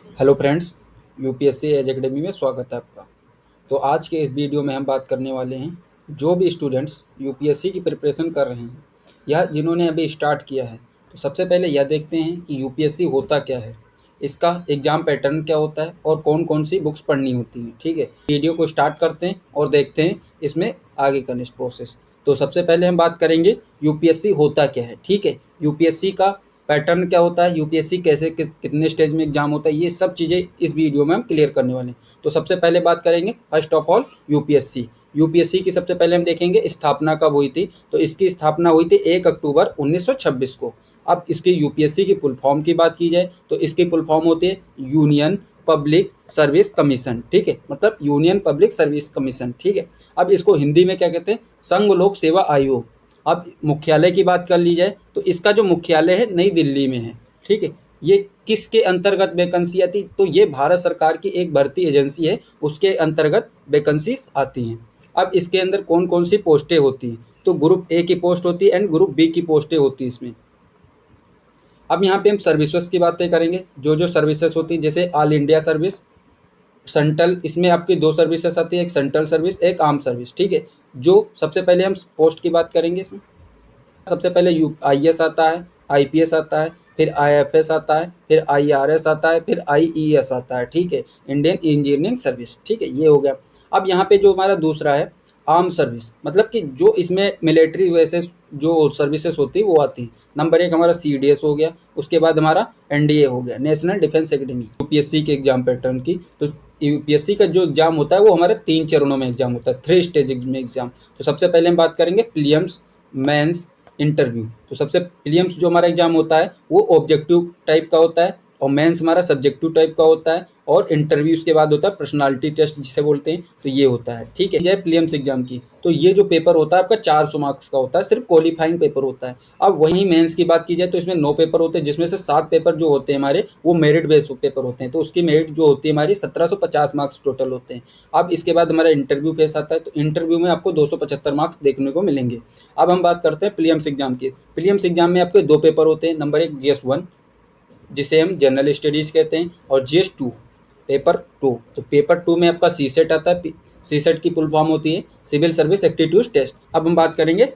Hello friends, UPSC Edge Academy में स्वागत है आपका। तो आज के इस वीडियो में हम बात करने वाले हैं जो भी स्टूडेंट्स यूपीएससी की प्रिपरेशन कर रहे हैं या जिन्होंने अभी स्टार्ट किया है। तो सबसे पहले यह देखते हैं कि यूपीएससी होता क्या है, इसका एग्ज़ाम पैटर्न क्या होता है और कौन कौन सी बुक्स पढ़नी होती हैं। ठीक है, वीडियो को स्टार्ट करते हैं और देखते हैं इसमें आगे का नेक्स्ट प्रोसेस। तो सबसे पहले हम बात करेंगे यूपीएससी होता क्या है। ठीक है, यूपीएससी का पैटर्न क्या होता है, यूपीएससी कैसे कितने स्टेज में एग्जाम होता है, ये सब चीज़ें इस वीडियो में हम क्लियर करने वाले हैं। तो सबसे पहले बात करेंगे first of all UPSC. UPSC की सबसे पहले हम देखेंगे स्थापना कब हुई थी। तो इसकी स्थापना हुई थी 1 अक्टूबर 1926 को। अब इसकी यूपीएससी की फुल फॉर्म की बात की जाए तो इसकी फुल फॉर्म होती है यूनियन पब्लिक सर्विस कमीशन। ठीक है, मतलब यूनियन पब्लिक सर्विस कमीशन। ठीक है, अब इसको हिंदी में क्या कहते हैं, संघ लोक सेवा आयोग। अब मुख्यालय की बात कर ली जाए तो इसका जो मुख्यालय है नई दिल्ली में है। ठीक है, ये किसके अंतर्गत वैकेंसी आती, तो ये भारत सरकार की एक भर्ती एजेंसी है, उसके अंतर्गत वैकेंसी आती हैं। अब इसके अंदर कौन कौन सी पोस्टें होती हैं, तो ग्रुप ए की पोस्ट होती है एंड ग्रुप बी की पोस्टें होती हैं इसमें। अब यहाँ पे हम सर्विसेज की बातें करेंगे, जो जो सर्विसेज होती हैं, जैसे ऑल इंडिया सर्विस, सेंट्रल, इसमें आपकी दो सर्विसेज आती है, एक सेंट्रल सर्विस एक आर्म सर्विस। ठीक है, जो सबसे पहले हम पोस्ट की बात करेंगे इसमें। सबसे पहले यू आईएएस आता है, आईपीएस आता है, फिर आईएफएस आता है, फिर आईआरएस आता है, फिर आईईएस आता है। ठीक है, इंडियन इंजीनियरिंग सर्विस। ठीक है, ये हो गया। अब यहाँ पे जो हमारा दूसरा है आर्म सर्विस, मतलब कि जो इसमें मिलिट्री वैसे जो सर्विसेज होती है वो आती है। नंबर 1 हमारा सीडीएस हो गया, उसके बाद हमारा एनडीए हो गया, नेशनल डिफेंस एकेडमी। यूपीएससी के एग्जाम पैटर्न की, तो यूपीएससी का जो एग्जाम होता है वो हमारे 3 चरणों में एग्जाम होता है, 3 स्टेज में एग्जाम। तो सबसे पहले हम बात करेंगे प्रीलिम्स, मेंस, इंटरव्यू। तो सबसे प्रीलिम्स जो हमारा एग्जाम होता है वो ऑब्जेक्टिव टाइप का होता है, और मेंस हमारा सब्जेक्टिव टाइप का होता है, और इंटरव्यू उसके बाद होता है पर्सनालिटी टेस्ट जिसे बोलते हैं। तो ये होता है। ठीक है, ये प्रीलिम्स एग्जाम की। तो ये जो पेपर होता है आपका 400 मार्क्स का होता है, सिर्फ क्वालिफाइंग पेपर होता है। अब वहीं मेंस की बात की जाए तो इसमें 9 पेपर होते हैं, जिसमें से 7 पेपर जो होते हैं हमारे वो मेरिट बेस्ड पेपर होते हैं। तो उसकी मेरिट जो होती है हमारी 1750 मार्क्स टोटल होते हैं। अब इसके बाद हमारा इंटरव्यू फेस आता है, तो इंटरव्यू में आपको 275 मार्क्स देखने को मिलेंगे। अब हम बात करते हैं प्रीलिम्स एग्जाम की। प्रीलिम्स एग्जाम में आपके 2 पेपर होते हैं। नंबर 1 जीएस 1 जिसे हम जनरल स्टडीज़ कहते हैं, और जीएस 2 पेपर 2। तो पेपर 2 में आपका सी सेट आता है। सी सेट की फुल फॉर्म होती है सिविल सर्विस एप्टीट्यूड टेस्ट। अब हम बात करेंगे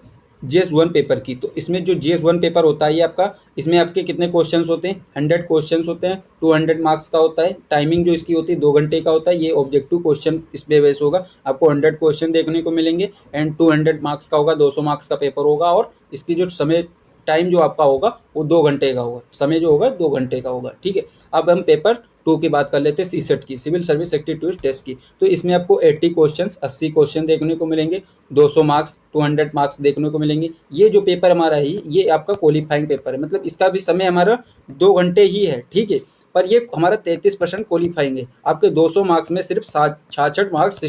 जीएस 1 पेपर की। तो इसमें जो जीएस 1 पेपर होता है ये आपका, इसमें आपके कितने क्वेश्चंस होते हैं, 100 क्वेश्चंस होते हैं, 200 मार्क्स का होता है। टाइमिंग जो इसकी होती है 2 घंटे का होता है। ये ऑब्जेक्टिव क्वेश्चन इस पे बेस होगा, आपको 100 क्वेश्चन देखने को मिलेंगे एंड 200 मार्क्स का होगा, 200 मार्क्स का पेपर होगा। और इसकी जो समय टाइम जो आपका होगा वो 2 घंटे का होगा, समय जो होगा 2 घंटे का होगा। ठीक है, अब हम पेपर 2 की बात कर लेते हैं, सी सेट की, सिविल सर्विस एप्टीट्यूड टेस्ट की। तो इसमें आपको 80 क्वेश्चन 80 क्वेश्चन देखने को मिलेंगे, 200 मार्क्स 200 मार्क्स देखने को मिलेंगे। ये जो पेपर हमारा है ये आपका क्वालिफाइंग पेपर है, मतलब इसका भी समय हमारा 2 घंटे ही है। ठीक है, पर ये हमारा 33% क्वालिफाइंग है। आपके 200 मार्क्स में सिर्फ 66 मार्क्स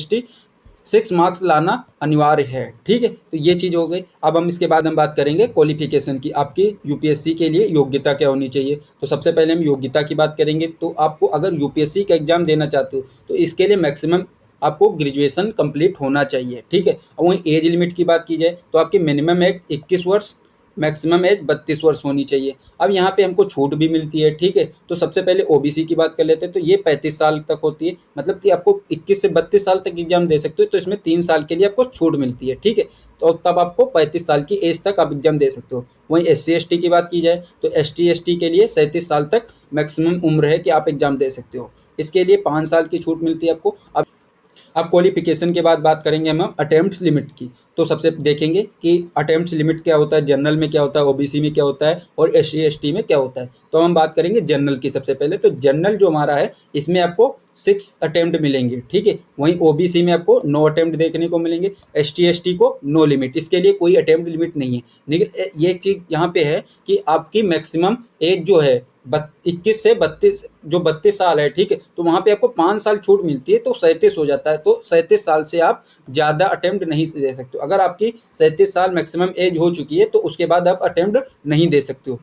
66 मार्क्स लाना अनिवार्य है। ठीक है, तो ये चीज़ हो गई। अब हम इसके बाद हम बात करेंगे क्वालिफिकेशन की, आपकी यूपीएससी के लिए योग्यता क्या होनी चाहिए। तो सबसे पहले हम योग्यता की बात करेंगे। तो आपको अगर यूपीएससी का एग्जाम देना चाहते हो तो इसके लिए मैक्सिमम आपको ग्रेजुएशन कंप्लीट होना चाहिए। ठीक है, और वहीं एज लिमिट की बात की जाए तो आपकी मिनिमम एज 21 वर्ष, मैक्सिमम एज 32 वर्ष होनी चाहिए। अब यहाँ पे हमको छूट भी मिलती है। ठीक है, तो सबसे पहले ओबीसी की बात कर लेते हैं। तो ये 35 साल तक होती है, मतलब कि आपको 21 से 32 साल तक एग्जाम दे सकते हो। तो इसमें 3 साल के लिए आपको छूट मिलती है। ठीक है, तो तब आपको 35 साल की एज तक आप एग्जाम दे सकते हो। वहीं एससी एसटी की बात की जाए तो एसटी एसटी के लिए 37 साल तक मैक्सिमम उम्र है कि आप एग्जाम दे सकते हो। इसके लिए 5 साल की छूट मिलती है आपको। अब क्वालिफिकेशन के बाद बात करेंगे हम अटेम्प्ट्स लिमिट की। तो सबसे देखेंगे कि अटेम्प्ट्स लिमिट क्या होता है, जनरल में क्या होता है, ओबीसी में क्या होता है, और एससी एसटी में क्या होता है। तो हम बात करेंगे जनरल की सबसे पहले। तो जनरल जो हमारा है इसमें आपको 6 अटेम्प्ट मिलेंगे। ठीक है, वहीं ओबीसी में आपको 9 अटेम्प्ट देखने को मिलेंगे, एसटी एसटी को नो लिमिट, इसके लिए कोई अटेम्प्ट लिमिट नहीं है। लेकिन ये एक चीज़ यहाँ पे है कि आपकी मैक्सिमम एज जो है 21 से 32, जो 32 साल है। ठीक है, तो वहाँ पे आपको 5 साल छूट मिलती है, तो 37 हो जाता है। तो 37 साल से आप ज़्यादा अटेम्प्ट नहीं दे सकते हो। अगर आपकी 37 साल मैक्सिमम एज हो चुकी है तो उसके बाद आप अटेम्प्ट नहीं दे सकते हो।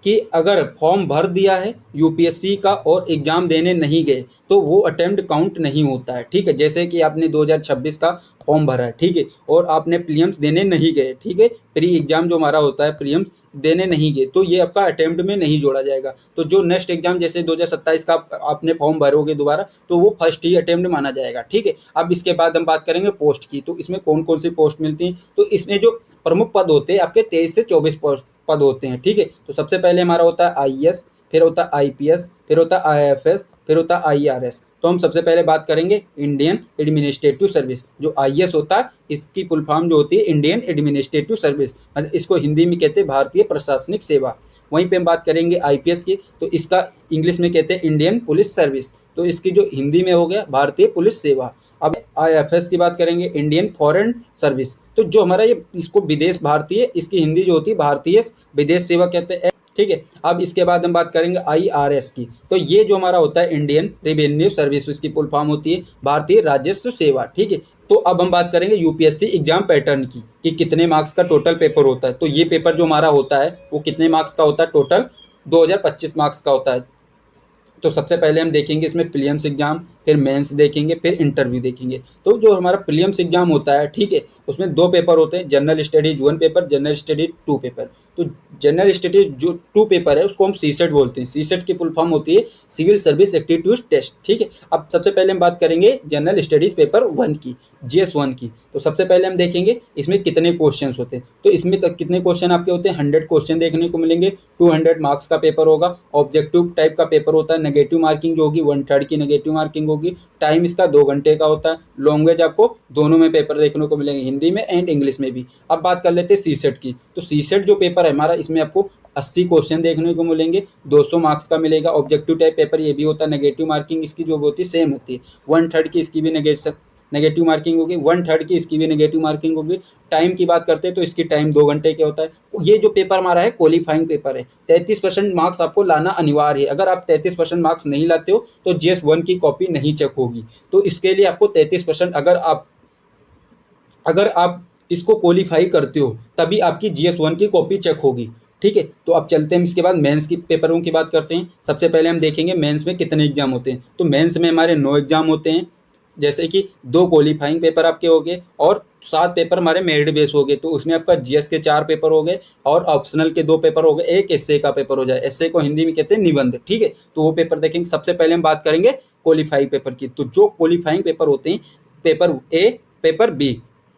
कि अगर फॉर्म भर दिया है यूपीएससी का और एग्ज़ाम देने नहीं गए तो वो अटेम्प्ट काउंट नहीं होता है। ठीक है, जैसे कि आपने 2026 का फॉर्म भरा है, ठीक है, और आपने प्रीलिम्स देने नहीं गए। ठीक है, प्री एग्ज़ाम जो हमारा होता है प्रीलिम्स, देने नहीं गए तो ये आपका अटेम्प्ट में नहीं जोड़ा जाएगा। तो जो नेक्स्ट एग्जाम जैसे 2027 का आपने फॉर्म भरोगे दोबारा, तो वो फर्स्ट ही अटेम्प्ट माना जाएगा, ठीक है। अब इसके बाद हम बात करेंगे पोस्ट की। तो इसमें कौन कौन सी पोस्ट मिलती हैं, तो इसमें जो प्रमुख पद होते हैं आपके 23 से 24 पोस्ट पद होते हैं, ठीक है। तो सबसे पहले हमारा होता है आईएएस, फिर होता है आईपीएस, फिर होता है आईएफएस, फिर होता है आईआरएस। तो हम सबसे पहले बात करेंगे इंडियन एडमिनिस्ट्रेटिव सर्विस। जो आईएएस होता है इसकी फुल फॉर्म जो होती है इंडियन एडमिनिस्ट्रेटिव सर्विस, मतलब इसको हिंदी में कहते हैं भारतीय प्रशासनिक सेवा। वहीं पे हम बात करेंगे आईपीएस की, तो इसका इंग्लिश में कहते हैं इंडियन पुलिस सर्विस, तो इसकी जो हिंदी में हो गया भारतीय पुलिस सेवा। अब आईएफएस की बात करेंगे इंडियन फॉरेन सर्विस, तो जो हमारा ये इसको विदेश भारतीय, इसकी हिंदी जो होती है भारतीय विदेश सेवा कहते हैं, ठीक है। अब इसके बाद हम बात करेंगे आईआरएस की, तो ये जो हमारा होता है इंडियन रेवेन्यू सर्विस, इसकी फुल फॉर्म होती है भारतीय राजस्व सेवा, ठीक है। तो अब हम बात करेंगे यूपीएससी एग्जाम पैटर्न की कि कितने मार्क्स का टोटल पेपर होता है। तो ये पेपर जो हमारा होता है वो कितने मार्क्स का होता है, टोटल 2025 मार्क्स का होता है। तो सबसे पहले हम देखेंगे इसमें प्रीलिम्स एग्जाम, फिर मेंस देखेंगे, फिर इंटरव्यू देखेंगे। तो जो हमारा प्रीलिम्स एग्जाम होता है, ठीक है, उसमें 2 पेपर होते हैं, general studies 1 paper, general studies 2 paper. तो जनरल स्टडीज जो 2 पेपर है उसको हम सीसेट बोलते हैं। सीसेट की फुल फॉर्म होती है सिविल सर्विस एप्टीट्यूड टेस्ट, ठीक है। अब सबसे पहले हम बात करेंगे जनरल स्टडीज पेपर 1 की, जीएस 1 की। तो सबसे पहले हम देखेंगे इसमें कितने क्वेश्चन होते हैं। तो इसमें कितने क्वेश्चन आपके होते हैं, 100 क्वेश्चन देखने को मिलेंगे, 200 मार्क्स का पेपर होगा, ऑब्जेक्टिव टाइप का पेपर होता है, नेगेटिव मार्किंग जो होगी 1/3 की नेगेटिव मार्किंग होगी, टाइम इसका 2 घंटे का होता है, लैंग्वेज आपको दोनों में पेपर देखने को मिलेंगे, हिंदी में एंड इंग्लिश में भी। अब बात कर लेते हैं सीसेट की। तो सीसेट जो पेपर है हमारा, इसमें आपको 80 क्वेश्चन देखने को मिलेंगे, 200 मार्क्स का मिलेगा। ऑब्जेक्टिव टाइप पेपर ये भी होता है, नेगेटिव मार्किंग इसकी जो होती है सेम होती है, 1/3 की इसकी भी नेगेटिव मार्किंग होगी, 1/3 की इसकी भी नेगेटिव मार्किंग होगी। टाइम की बात करते हैं तो इसकी टाइम 2 घंटे के होता है। ये जो पेपर हमारा है क्वालिफाइंग पेपर है, 33% मार्क्स आपको लाना अनिवार्य है। अगर आप 33% मार्क्स नहीं लाते हो तो जीएस 1 की कॉपी नहीं चेक होगी। तो इसके लिए आपको 33%, अगर आप इसको क्वालिफाई करते हो तभी आपकी जीएस 1 की कॉपी चेक होगी, ठीक है। तो अब चलते हैं इसके बाद मेंस की पेपरों की बात करते हैं। सबसे पहले हम देखेंगे मेंस में कितने एग्जाम होते हैं। तो मेंस में हमारे 9 एग्जाम होते हैं, जैसे कि 2 क्वालिफाइंग पेपर आपके हो गए और 7 पेपर हमारे मेरिट बेस हो गए। तो उसमें आपका जीएस के 4 पेपर हो गए और ऑप्शनल के 2 पेपर हो गए, एक एसए का पेपर हो जाए। एसए को हिंदी में कहते हैं निबंध, ठीक है। तो वो पेपर देखेंगे। सबसे पहले हम बात करेंगे क्वालिफाइंग पेपर की। तो जो क्वालिफाइंग पेपर होते हैं, पेपर ए, पेपर बी,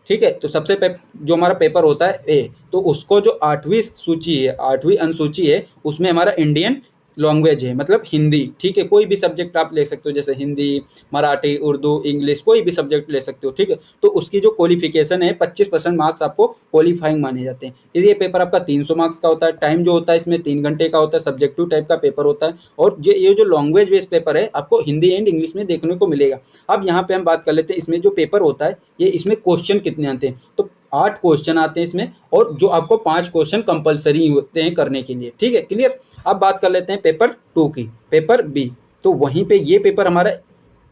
ठीक है। तो सबसे जो हमारा पेपर होता है ए, तो उसको जो 8वीं सूची है, 8वीं अनुसूची है, उसमें हमारा इंडियन लैंग्वेज है, मतलब हिंदी, ठीक है। कोई भी सब्जेक्ट आप ले सकते हो, जैसे हिंदी, मराठी, उर्दू, इंग्लिश, कोई भी सब्जेक्ट ले सकते हो, ठीक है। तो उसकी जो क्वालिफिकेशन है 25% मार्क्स आपको क्वालिफाइंग माने जाते हैं। ये पेपर आपका 300 मार्क्स का होता है। टाइम जो होता है इसमें 3 घंटे का होता है, सब्जेक्टिव टाइप का पेपर होता है। और ये जो लैंग्वेज बेस्ड पेपर है आपको हिंदी एंड इंग्लिश में देखने को मिलेगा। अब यहाँ पे हम बात कर लेते हैं इसमें जो पेपर होता है, ये इसमें क्वेश्चन कितने आते हैं। तो 8 क्वेश्चन आते हैं इसमें, और जो आपको 5 क्वेश्चन कंपलसरी होते हैं करने के लिए, ठीक है, क्लियर। अब बात कर लेते हैं पेपर 2 की, पेपर बी। तो वहीं पे ये पेपर हमारा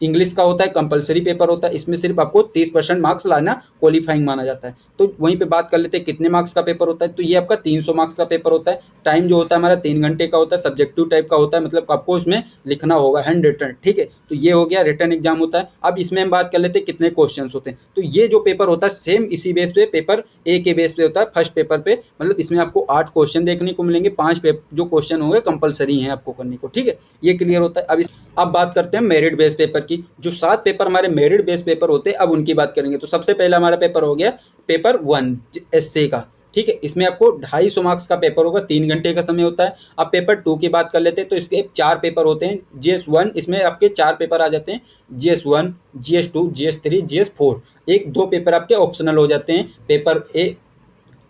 इंग्लिश का होता है, कंपलसरी पेपर होता है। इसमें सिर्फ आपको 30% मार्क्स लाना क्वालिफाइंग माना जाता है। तो वहीं पे बात कर लेते हैं कितने मार्क्स का पेपर होता है। तो ये आपका 300 मार्क्स का पेपर होता है। टाइम जो होता है हमारा 3 घंटे का होता है, सब्जेक्टिव टाइप का होता है, मतलब आपको इसमें लिखना होगा हैंड रिटन, ठीक है। तो ये हो गया रिटन एग्जाम होता है। अब इसमें हम बात कर लेते हैं कितने क्वेश्चन होते हैं। तो ये जो पेपर होता है सेम इसी बेस पे, पेपर ए के बेस पे होता है, फर्स्ट पेपर पे, मतलब इसमें आपको 8 क्वेश्चन देखने को मिलेंगे, 5 जो क्वेश्चन होंगे कंपलसरी हैं आपको करने को, ठीक है। ये क्लियर होता है। अब बात करते हैं मेरिट बेस पेपर की। जो 7 पेपर हमारे मेरिट बेस पेपर होते हैं, अब उनकी बात करेंगे। तो सबसे पहला हमारा पेपर हो गया पेपर 1 एसए का, ठीक है। इसमें आपको 250 मार्क्स का पेपर होगा, 3 घंटे का समय होता है। अब पेपर 2 की बात कर लेते हैं। तो इसके 4 पेपर होते हैं। जीएस 1, इसमें आपके 4 पेपर आ जाते हैं, GS 1, GS 2, GS 3, GS 4। 1-2 paper आपके ऑप्शनल हो जाते हैं। पेपर ए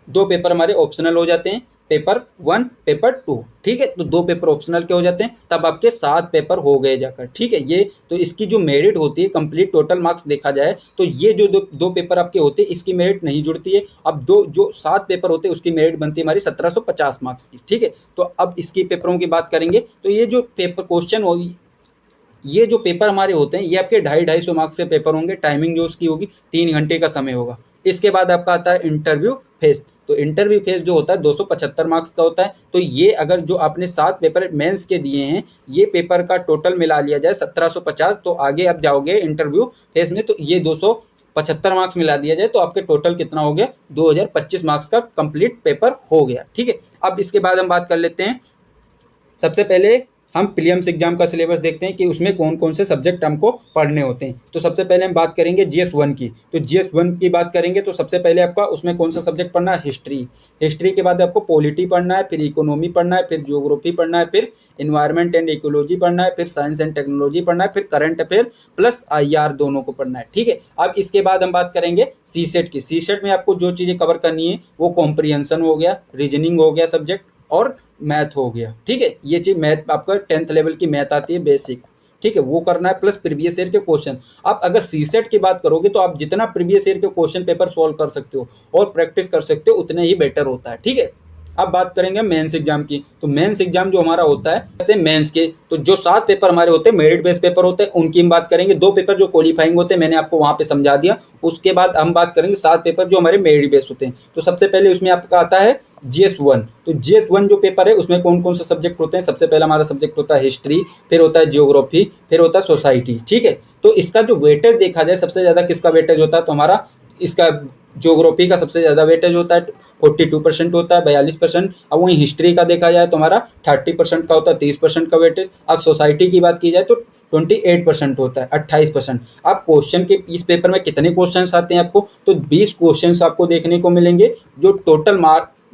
2 पेपर हमारे ऑप्शनल हो जाते हैं, पेपर 1, पेपर 2, ठीक है। तो 2 पेपर ऑप्शनल के हो जाते हैं, तब आपके 7 पेपर हो गए जाकर, ठीक है। ये तो इसकी जो मेरिट होती है, कंप्लीट टोटल मार्क्स देखा जाए तो ये जो दो पेपर आपके होते हैं इसकी मेरिट नहीं जुड़ती है। अब जो 7 पेपर होते हैं उसकी मेरिट बनती है हमारी 1750 मार्क्स की, ठीक है। तो अब इसकी पेपरों की बात करेंगे। तो ये जो पेपर क्वेश्चन होगी, ये जो पेपर हमारे होते हैं ये आपके 250 मार्क्स के पेपर होंगे। टाइमिंग जो उसकी होगी 3 घंटे का समय होगा। इसके बाद आपका आता है इंटरव्यू फेज। तो इंटरव्यू फेज जो होता है 275 मार्क्स का होता है। तो ये अगर जो आपने 7 पेपर मेंस के दिए हैं, ये पेपर का टोटल मिला लिया जाए 1750, तो आगे आप जाओगे इंटरव्यू फेज में, तो ये 75 मार्क्स मिला दिया जाए तो आपके टोटल कितना हो गया, 2025 मार्क्स का कंप्लीट पेपर हो गया। ठीक है, अब इसके बाद हम बात कर लेते हैं, सबसे पहले हम प्रीलिम्स एग्जाम का सिलेबस देखते हैं कि उसमें कौन कौन से सब्जेक्ट हमको पढ़ने होते हैं। तो सबसे पहले हम बात करेंगे GS1 की। तो GS1 की बात करेंगे तो सबसे पहले आपका उसमें कौन सा सब्जेक्ट पढ़ना है, हिस्ट्री। हिस्ट्री के बाद आपको पॉलिटी पढ़ना है, फिर इकोनॉमी पढ़ना है, फिर ज्योग्राफी पढ़ना है, फिर इन्वायरमेंट एंड इकोलॉजी पढ़ना है, फिर साइंस एंड टेक्नोलॉजी पढ़ना है, फिर करंट अफेयर प्लस IR दोनों को पढ़ना है। ठीक है, अब इसके बाद हम बात करेंगे CSET की। CSET में आपको जो चीज़ें कवर करनी है वो कॉम्प्रिहेंशन हो गया, रीजनिंग हो गया सब्जेक्ट, और मैथ हो गया। ठीक है, ये चीज़ मैथ आपका 10th लेवल की मैथ आती है बेसिक। ठीक है, वो करना है, प्लस प्रीवियस ईयर के क्वेश्चन। आप अगर CSET की बात करोगे तो आप जितना प्रीवियस ईयर के क्वेश्चन पेपर सॉल्व कर सकते हो और प्रैक्टिस कर सकते हो उतने ही बेटर होता है। ठीक है, अब बात करेंगे मेंस एग्जाम की। तो मेंस एग्जाम जो हमारा होता है, कहते हैं मेंस के, तो जो 7 पेपर हमारे होते हैं मेरिट बेस्ड पेपर होते हैं, उनकी हम बात करेंगे। 2 पेपर जो क्वालिफाइंग होते हैं मैंने आपको वहाँ पे समझा दिया। उसके बाद हम बात करेंगे 7 पेपर जो हमारे मेरिट बेस्ड होते हैं। तो सबसे पहले उसमें आपका आता है GS1। तो GS1 जो पेपर है उसमें कौन कौन से सब्जेक्ट होते हैं, सबसे पहला हमारा सब्जेक्ट होता है हिस्ट्री, फिर होता है जियोग्राफी, फिर होता है सोसाइटी। ठीक है, तो इसका जो वेटेज देखा जाए सबसे ज़्यादा किसका वेटेज होता है, तो हमारा इसका ज्योग्राफी का सबसे ज़्यादा वेटेज होता है, 42% होता है, 42%। अब वहीं हिस्ट्री का देखा जाए तो हमारा 30% का होता है, 30% का वेटेज। अब सोसाइटी की बात की जाए तो 28% होता है, 28%। अब क्वेश्चन के इस पेपर में कितने क्वेश्चंस आते हैं आपको, तो 20 क्वेश्चंस आपको देखने को मिलेंगे, जो टोटल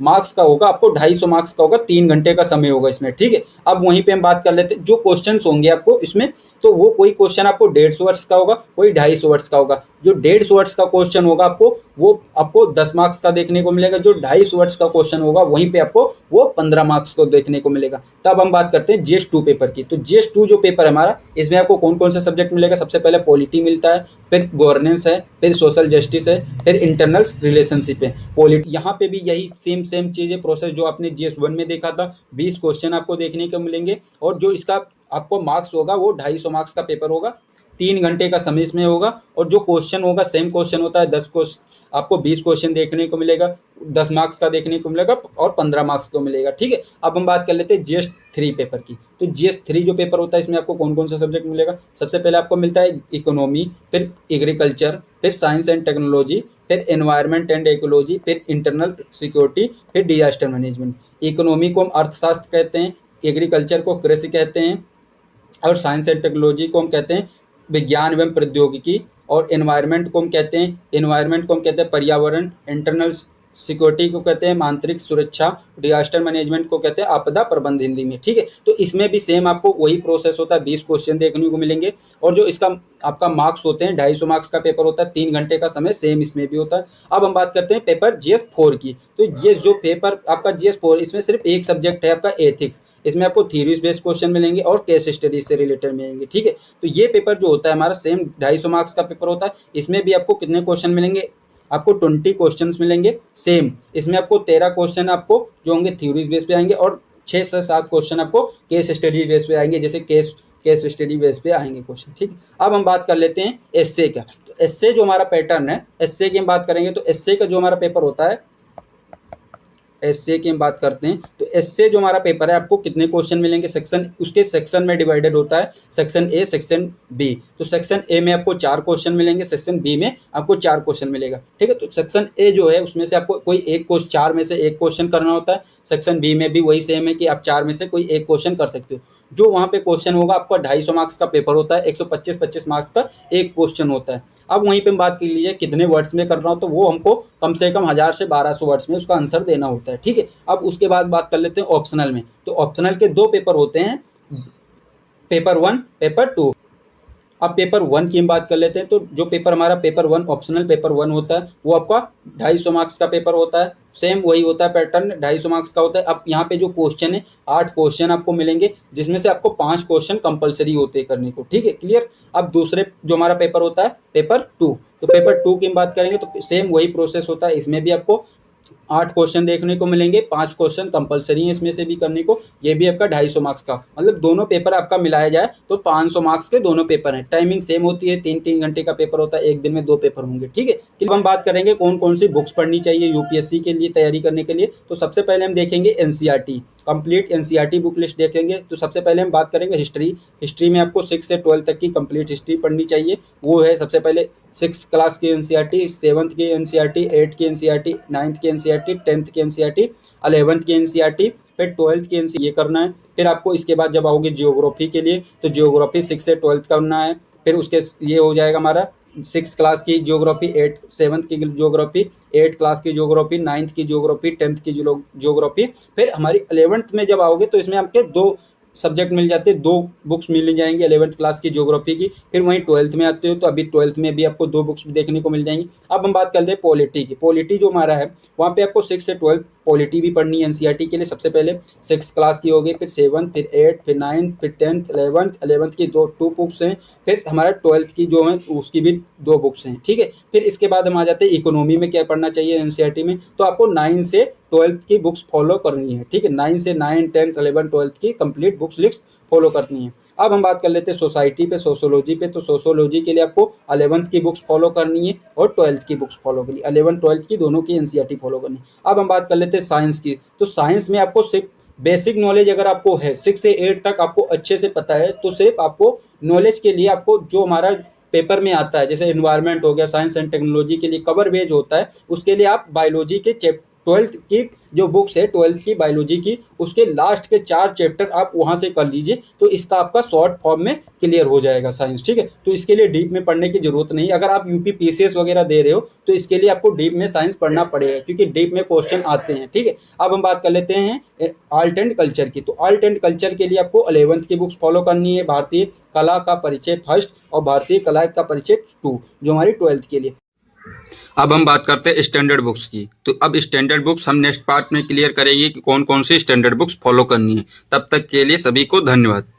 मार्क्स का होगा आपको 250 मार्क्स का होगा, 3 घंटे का समय होगा इसमें। ठीक है, अब वहीं पे हम बात कर लेते हैं जो क्वेश्चंस होंगे आपको इसमें, तो वो कोई क्वेश्चन आपको 150 वर्ड्स का होगा, कोई 250 वर्ड्स का होगा। जो 150 वर्ड्स का क्वेश्चन होगा आपको वो आपको 10 मार्क्स का देखने को मिलेगा, जो 250 वर्ड्स का क्वेश्चन होगा वहीं पे आपको वो 15 मार्क्स को देखने को मिलेगा। तब हम बात करते हैं GS2 पेपर की। तो GS2 जो पेपर है हमारा, इसमें आपको कौन कौन सा सब्जेक्ट मिलेगा, सबसे पहले पॉलिटी मिलता है, फिर गवर्नेंस है, फिर सोशल जस्टिस है, फिर इंटरनल रिलेशनशिप है, पॉलिटी। यहाँ पे भी यही सेम चीज़ें प्रोसेस जो आपने GS1 में देखा था, 20 क्वेश्चन आपको देखने को मिलेंगे, और जो इसका आपको मार्क्स होगा वो 250 मार्क्स का पेपर होगा, 3 घंटे का समय इसमें होगा। और जो क्वेश्चन होगा सेम क्वेश्चन होता है, 10 क्वेश्चन आपको 20 क्वेश्चन देखने को मिलेगा, 10 मार्क्स का देखने को मिलेगा और 15 मार्क्स को मिलेगा। ठीक है, अब हम बात कर लेते हैं GS3 पेपर की। तो GS3 जो पेपर होता है इसमें आपको कौन कौन सा सब्जेक्ट मिलेगा, सबसे पहले आपको मिलता है इकोनॉमी, फिर एग्रीकल्चर, फिर साइंस एंड टेक्नोलॉजी, फिर एनवायरनमेंट एंड इकोलॉजी, फिर इंटरनल सिक्योरिटी, फिर डिजास्टर मैनेजमेंट। इकोनॉमी को हम अर्थशास्त्र कहते हैं, एग्रीकल्चर को कृषि कहते हैं, और साइंस एंड टेक्नोलॉजी को हम कहते हैं विज्ञान एवं प्रौद्योगिकी, और एनवायरनमेंट को हम कहते हैं पर्यावरण, इंटरनल सिक्योरिटी को कहते हैं आंतरिक सुरक्षा, डिजास्टर मैनेजमेंट को कहते हैं आपदा प्रबंध हिंदी में। ठीक है, तो इसमें भी सेम आपको वही प्रोसेस होता है, 20 क्वेश्चन देखने को मिलेंगे, और जो इसका आपका मार्क्स होते हैं 250 मार्क्स का पेपर होता है, 3 घंटे का समय सेम इसमें भी होता है। अब हम बात करते हैं पेपर GS4 की। तो ये जो पेपर आपका GS4, इसमें सिर्फ एक सब्जेक्ट है आपका एथिक्स। इसमें आपको थ्योरीज बेस्ड क्वेश्चन मिलेंगे और केस स्टडीज से रिलेटेड मिलेंगे। ठीक है, तो ये पेपर जो होता है हमारा सेम 250 मार्क्स का पेपर होता है। इसमें भी आपको कितने क्वेश्चन मिलेंगे, आपको 20 क्वेश्चंस मिलेंगे सेम। इसमें आपको 13 क्वेश्चन आपको जो होंगे थ्योरीज बेस पे आएंगे, और 6 से 7 क्वेश्चन आपको केस स्टडी बेस पे आएंगे, जैसे केस स्टडी बेस पे आएंगे क्वेश्चन। ठीक, अब हम बात कर लेते हैं एसए का। तो एसए जो हमारा पैटर्न है, एसए की हम बात करेंगे तो एसए का जो हमारा पेपर होता है, एसए की हम बात करते हैं तो एसए जो हमारा पेपर है आपको कितने क्वेश्चन मिलेंगे, सेक्शन उसके सेक्शन में डिवाइडेड होता है, सेक्शन ए, सेक्शन बी। तो सेक्शन ए में आपको 4 क्वेश्चन मिलेंगे, सेक्शन बी में आपको 4 क्वेश्चन मिलेगा। ठीक है, तो सेक्शन ए जो है उसमें से आपको कोई एक क्वेश्चन, 4 में से एक क्वेश्चन करना होता है। सेक्शन बी में भी वही सेम है कि आप 4 में से कोई एक क्वेश्चन कर सकते हो। जो वहाँ पे क्वेश्चन होगा आपका 250 मार्क्स का पेपर होता है, 125 मार्क्स का एक क्वेश्चन होता है। अब वहीं पे हम बात कर लीजिए कितने वर्ड्स में कर रहा हूँ, तो वो हमको कम से कम 1000 से 1200 वर्ड्स में उसका आंसर देना होता है। ठीक है, अब उसके बाद बात कर लेते हैं ऑप्शनल में। तो ऑप्शनल के 2 पेपर होते हैं, पेपर 1, पेपर 2। अब पेपर 1 की हम बात कर लेते हैं। तो जो पेपर हमारा पेपर 1 ऑप्शनल पेपर 1 होता है वो आपका 250 मार्क्स का पेपर होता है, सेम वही होता है पैटर्न, 250 मार्क्स का होता है। अब यहाँ पे जो क्वेश्चन है 8 क्वेश्चन आपको मिलेंगे, जिसमें से आपको 5 क्वेश्चन कंपलसरी होते हैं करने को। ठीक है, क्लियर। अब दूसरे जो हमारा पेपर होता है पेपर 2, तो पेपर 2 की हम बात करेंगे तो सेम वही प्रोसेस होता है, इसमें भी आपको 8 क्वेश्चन देखने को मिलेंगे, 5 क्वेश्चन कंपलसरी है इसमें से भी करने को, ये भी आपका 250 मार्क्स का, मतलब दोनों पेपर आपका मिलाया जाए तो 500 मार्क्स के दोनों पेपर हैं। टाइमिंग सेम होती है, 3-3 घंटे का पेपर होता है, एक दिन में 2 पेपर होंगे, ठीक है। अब हम बात करेंगे कौन कौन सी बुक्स पढ़नी चाहिए यूपीएससी के लिए तैयारी करने के लिए। तो सबसे पहले हम देखेंगे NCERT, complete NCERT book list देखेंगे। तो सबसे पहले हम बात करेंगे हिस्ट्री में आपको 6 से 12 तक की कंप्लीट हिस्ट्री पढ़नी चाहिए। वो है सबसे पहले 6 क्लास की एनसीईआरटी, 7th की एनसीईआरटी, 8th की एनसीईआरटी, 9th की एनसीईआरटी, 10th की एनसीईआरटी, 11th की एनसीईआरटी, फिर 12th की एनसीईआरटी, ये करना है। फिर आपको इसके बाद जब आओगे जियोग्राफी के लिए, तो जियोग्राफी 6 से 12th करना है। फिर उसके ये हो जाएगा हमारा 6 क्लास की जियोग्राफी, 7th की जियोग्राफी, 8 क्लास की जियोग्राफी, 9th की जियोग्राफी, 10th की जियोग्राफी। फिर हमारी 11th में जब आओगे तो इसमें आपके 2 सब्जेक्ट मिल जाते हैं, 2 बुक्स मिल जाएंगी 11th क्लास की ज्योग्राफी की। फिर वहीं 12th में आते हो तो अभी 12th में भी आपको 2 बुक्स देखने को मिल जाएंगी। अब हम बात करते हैं पॉलिटी की। पॉलिटी जो हमारा है वहाँ पे आपको 6 से 12 पॉलिटी भी पढ़नी है एनसीईआरटी के लिए। सबसे पहले 6 क्लास की होगी, फिर 7, फिर 8, फिर 9, फिर 10th, 11th की 2 बुक्स हैं। फिर हमारा 12th की जो है उसकी भी 2 बुक्स हैं, ठीक है। फिर इसके बाद हम आ जाते हैं इकोनॉमी में क्या पढ़ना चाहिए एनसीईआरटी में। तो आपको 9 से 12th की बुक्स फॉलो करनी है, ठीक है। 9 से 9, 10, 11, 12th की कंप्लीट बुक्स लिस्ट फॉलो करनी है। अब हम बात कर लेते हैं सोसाइटी पे, सोशोलॉजी पे। तो सोशोलॉजी के लिए आपको 11th की बुक्स फॉलो करनी है और 12th की बुक्स फॉलो करनी है, 11, 12th की दोनों की एनसीईआरटी फॉलो करनी है। अब हम बात कर लेते हैं साइंस की। तो साइंस में आपको सिर्फ बेसिक नॉलेज अगर आपको है, 6 से 8 तक आपको अच्छे से पता है, तो सिर्फ आपको नॉलेज के लिए आपको जो हमारा पेपर में आता है, जैसे एनवायरनमेंट हो गया, साइंस एंड टेक्नोलॉजी के लिए कवर पेज होता है, उसके लिए आप बायोलॉजी के 12th की जो बुक्स है 12th की बायोलॉजी की, उसके लास्ट के 4 चैप्टर आप वहाँ से कर लीजिए, तो इसका आपका शॉर्ट फॉर्म में क्लियर हो जाएगा साइंस, ठीक है। तो इसके लिए डीप में पढ़ने की जरूरत नहीं। अगर आप यूपी पीसीएस वगैरह दे रहे हो तो इसके लिए आपको डीप में साइंस पढ़ना पड़ेगा, क्योंकि डीप में क्वेश्चन आते हैं, ठीक है। अब हम बात कर लेते हैं आर्ट एंड कल्चर की। तो आर्ट एंड कल्चर के लिए आपको 11th की बुक्स फॉलो करनी है, भारतीय कला का परिचय फर्स्ट और भारतीय कला का परिचय 2, जो हमारी 12th के लिए। अब हम बात करते हैं स्टैंडर्ड बुक्स की। तो अब स्टैंडर्ड बुक्स हम नेक्स्ट पार्ट में क्लियर करेंगे कि कौन कौन सी स्टैंडर्ड बुक्स फॉलो करनी है। तब तक के लिए सभी को धन्यवाद।